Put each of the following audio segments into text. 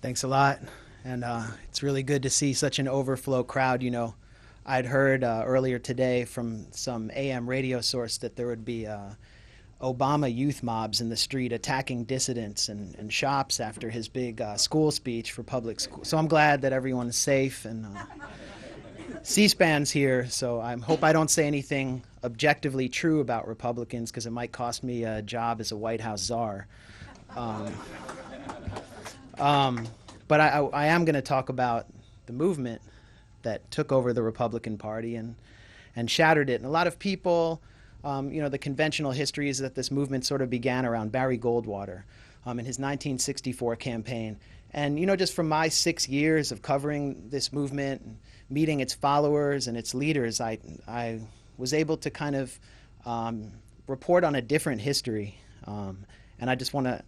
Thanks a lot. And it's really good to see such an overflow crowd. I'd heard earlier today from some AM radio source that there would be Obama youth mobs in the street attacking dissidents and shops after his big school speech for public school. So I'm glad that everyone's safe, and C-SPAN's here, so I hope I don't say anything objectively true about Republicans because it might cost me a job as a White House czar. Um, but I am going to talk about the movement that took over the Republican Party and shattered it. And a lot of people, the conventional history is that this movement sort of began around Barry Goldwater in his 1964 campaign. And, just from my 6 years of covering this movement and meeting its followers and its leaders, I was able to kind of report on a different history. And I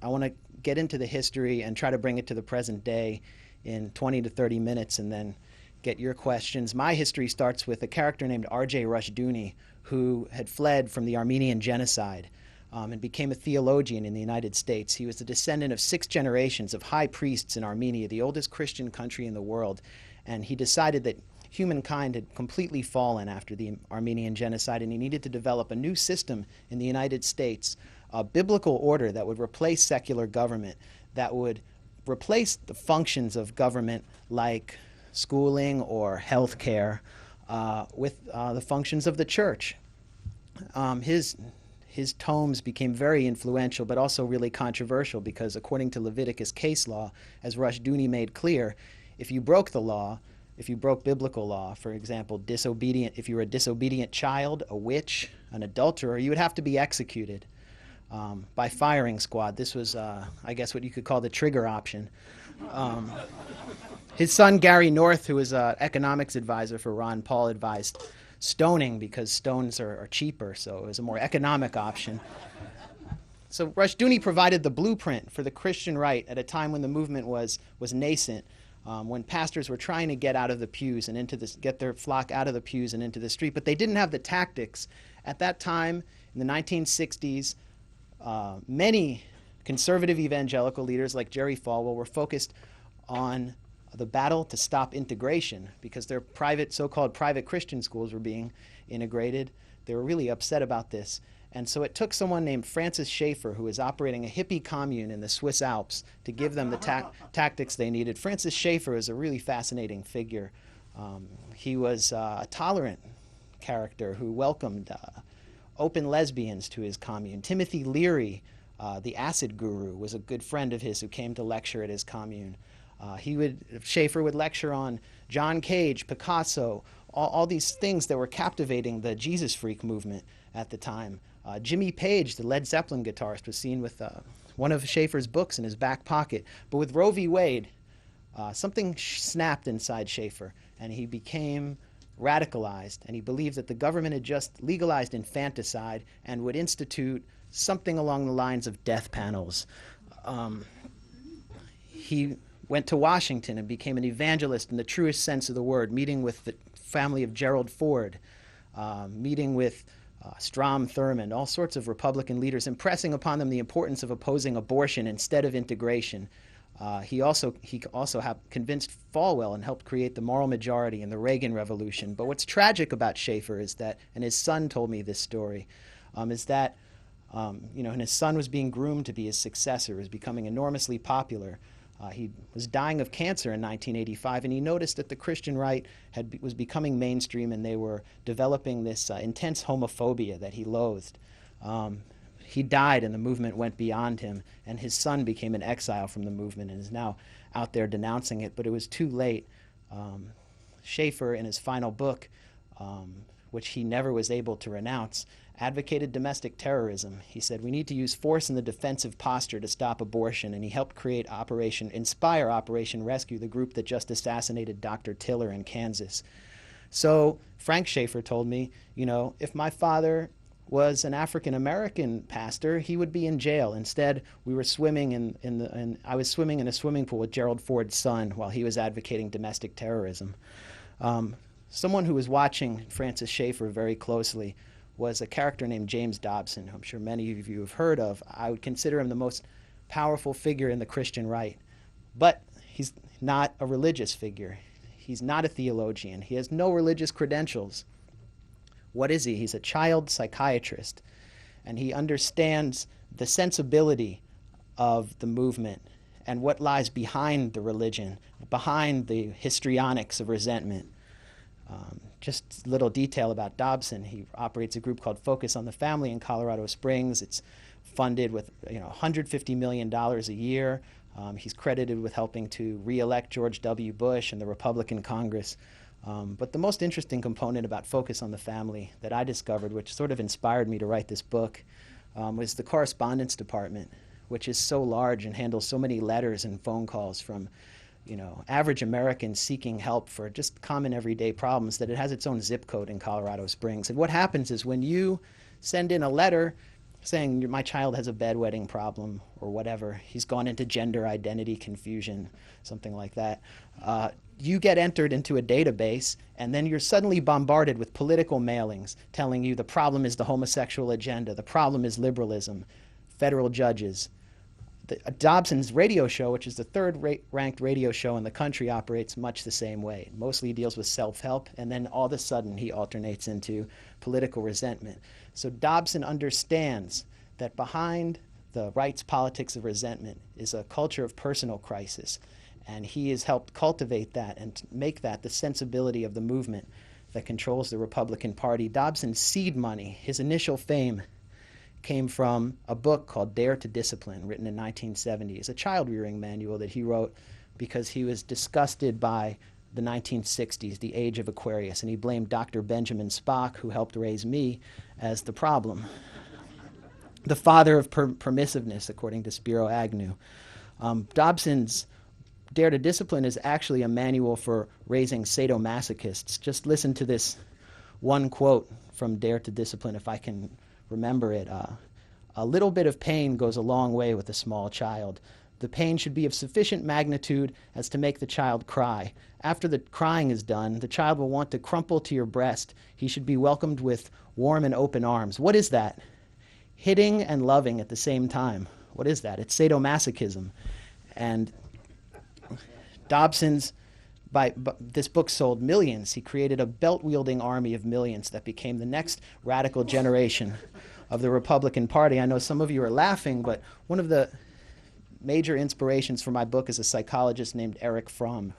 want to get into the history and try to bring it to the present day in 20 to 30 minutes and then get your questions. My history starts with a character named R.J. Rushdoony, who had fled from the Armenian genocide and became a theologian in the United States. He was the descendant of 6 generations of high priests in Armenia, the oldest Christian country in the world. And he decided that humankind had completely fallen after the Armenian genocide, and he needed to develop a new system in the United States, a biblical order that would replace secular government, that would replace the functions of government like schooling or health care with the functions of the church. His tomes became very influential, but also really controversial because according to Leviticus case law, as Rushdoony made clear, if you broke the law, if you broke biblical law, for example, if you were a disobedient child, a witch, an adulterer, you would have to be executed by firing squad. This was, I guess, what you could call the trigger option. His son, Gary North, who was an economics advisor for Ron Paul, advised stoning because stones are cheaper, so it was a more economic option. So Rushdoony provided the blueprint for the Christian right at a time when the movement was nascent, when pastors were trying to get out of the pews and get their flock out of the pews and into the street, but they didn't have the tactics. At that time, in the 1960s, many conservative evangelical leaders like Jerry Falwell were focused on the battle to stop integration because their so-called private Christian schools were being integrated. They were really upset about this. And so it took someone named Francis Schaeffer, who was operating a hippie commune in the Swiss Alps, to give them the tactics they needed. Francis Schaeffer is a really fascinating figure. He was a tolerant character who welcomed open lesbians to his commune. Timothy Leary, the acid guru, was a good friend of his who came to lecture at his commune. Schaeffer would lecture on John Cage, Picasso, all these things that were captivating the Jesus freak movement at the time. Jimmy Page, the Led Zeppelin guitarist, was seen with one of Schaeffer's books in his back pocket. But with Roe v. Wade, something snapped inside Schaeffer, and he became radicalized, and he believed that the government had just legalized infanticide and would institute something along the lines of death panels. He went to Washington and became an evangelist in the truest sense of the word, meeting with the family of Gerald Ford, meeting with Strom Thurmond, all sorts of Republican leaders, impressing upon them the importance of opposing abortion instead of integration. He also convinced Falwell and helped create the moral majority in the Reagan Revolution. But what's tragic about Schaeffer is that, and his son told me this story, is that and his son was being groomed to be his successor, was becoming enormously popular. He was dying of cancer in 1985, and he noticed that the Christian right was becoming mainstream, and they were developing this intense homophobia that he loathed. He died, and the movement went beyond him, and his son became an exile from the movement and is now out there denouncing it, but it was too late. Schaeffer, in his final book, which he never was able to renounce, advocated domestic terrorism. He said, we need to use force in the defensive posture to stop abortion, and he helped inspire Operation Rescue, the group that just assassinated Dr. Tiller in Kansas. So Frank Schaeffer told me, if my father was an African-American pastor, he would be in jail. Instead, we were swimming I was swimming in a swimming pool with Gerald Ford's son while he was advocating domestic terrorism. Someone who was watching Francis Schaeffer very closely was a character named James Dobson, who I'm sure many of you have heard of. I would consider him the most powerful figure in the Christian right. But He's not a religious figure. He's not a theologian. He has no religious credentials. What is he? He's a child psychiatrist, and he understands the sensibility of the movement and what lies behind the religion, behind the histrionics of resentment. Just a little detail about Dobson. He operates a group called Focus on the Family in Colorado Springs. It's funded with $150 million a year. He's credited with helping to re-elect George W. Bush in the Republican Congress. But the most interesting component about Focus on the Family that I discovered, which sort of inspired me to write this book, was the correspondence department, which is so large and handles so many letters and phone calls from average Americans seeking help for just common everyday problems, that it has its own zip code in Colorado Springs. And what happens is when you send in a letter saying my child has a bedwetting problem or whatever, he's gone into gender identity confusion, something like that, you get entered into a database, and then you're suddenly bombarded with political mailings telling you the problem is the homosexual agenda, the problem is liberalism, federal judges. Dobson's radio show, which is the third-ranked radio show in the country, operates much the same way. Mostly deals with self-help, and then all of a sudden he alternates into political resentment. So Dobson understands that behind the right's politics of resentment is a culture of personal crisis, and he has helped cultivate that and make that the sensibility of the movement that controls the Republican Party. Dobson's seed money, his initial fame, came from a book called Dare to Discipline, written in 1970. It's a child-rearing manual that he wrote because he was disgusted by the 1960s, the age of Aquarius, and he blamed Dr. Benjamin Spock, who helped raise me, as the problem. The father of permissiveness, according to Spiro Agnew. Dobson's Dare to Discipline is actually a manual for raising sadomasochists. Just listen to this one quote from Dare to Discipline, if I can remember it. A little bit of pain goes a long way with a small child. The pain should be of sufficient magnitude as to make the child cry. After the crying is done, the child will want to crumple to your breast. He should be welcomed with warm and open arms. What is that? Hitting and loving at the same time. What is that? It's sadomasochism. And Dobson's, this book sold millions. He created a belt-wielding army of millions that became the next radical generation of the Republican Party. I know some of you are laughing, but one of the major inspirations for my book is a psychologist named Erich Fromm,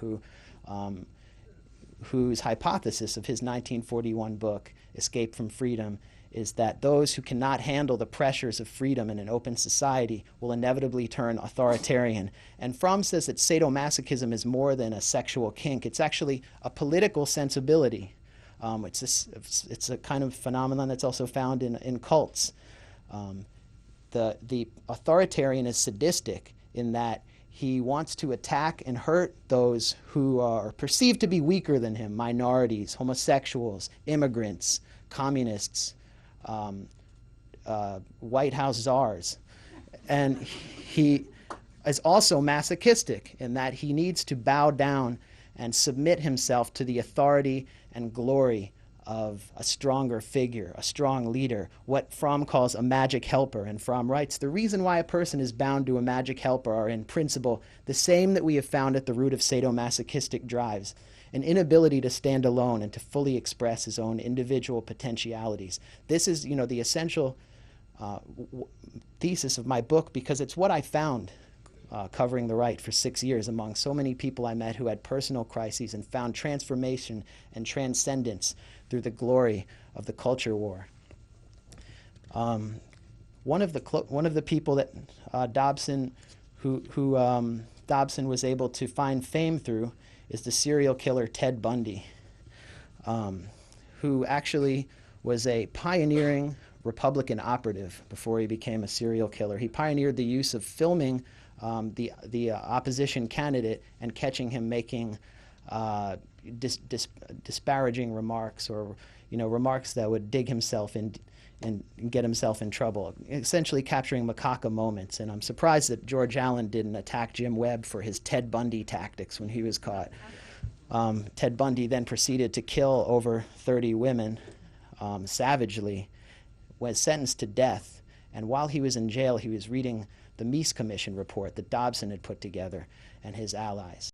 whose hypothesis of his 1941 book, Escape from Freedom, is that those who cannot handle the pressures of freedom in an open society will inevitably turn authoritarian. And Fromm says that sadomasochism is more than a sexual kink. It's actually a political sensibility. It's a kind of phenomenon that's also found in cults. The authoritarian is sadistic in that he wants to attack and hurt those who are perceived to be weaker than him: minorities, homosexuals, immigrants, communists, White House czars. And he is also masochistic in that he needs to bow down and submit himself to the authority and glory of a stronger figure, a strong leader, what Fromm calls a magic helper. And Fromm writes, the reason why a person is bound to a magic helper are in principle the same that we have found at the root of sadomasochistic drives: an inability to stand alone and to fully express his own individual potentialities. This is, the essential thesis of my book, because it's what I found covering the right for 6 years among so many people I met who had personal crises and found transformation and transcendence through the glory of the culture war. One of the people that Dobson was able to find fame through is the serial killer Ted Bundy, who actually was a pioneering Republican operative before he became a serial killer. He pioneered the use of filming the opposition candidate and catching him making disparaging remarks, or remarks that would dig himself in and get himself in trouble, essentially capturing macaca moments. And I'm surprised that George Allen didn't attack Jim Webb for his Ted Bundy tactics when he was caught. Ted Bundy then proceeded to kill over 30 women savagely, was sentenced to death, and while he was in jail, he was reading the Meese Commission report that Dobson had put together and his allies.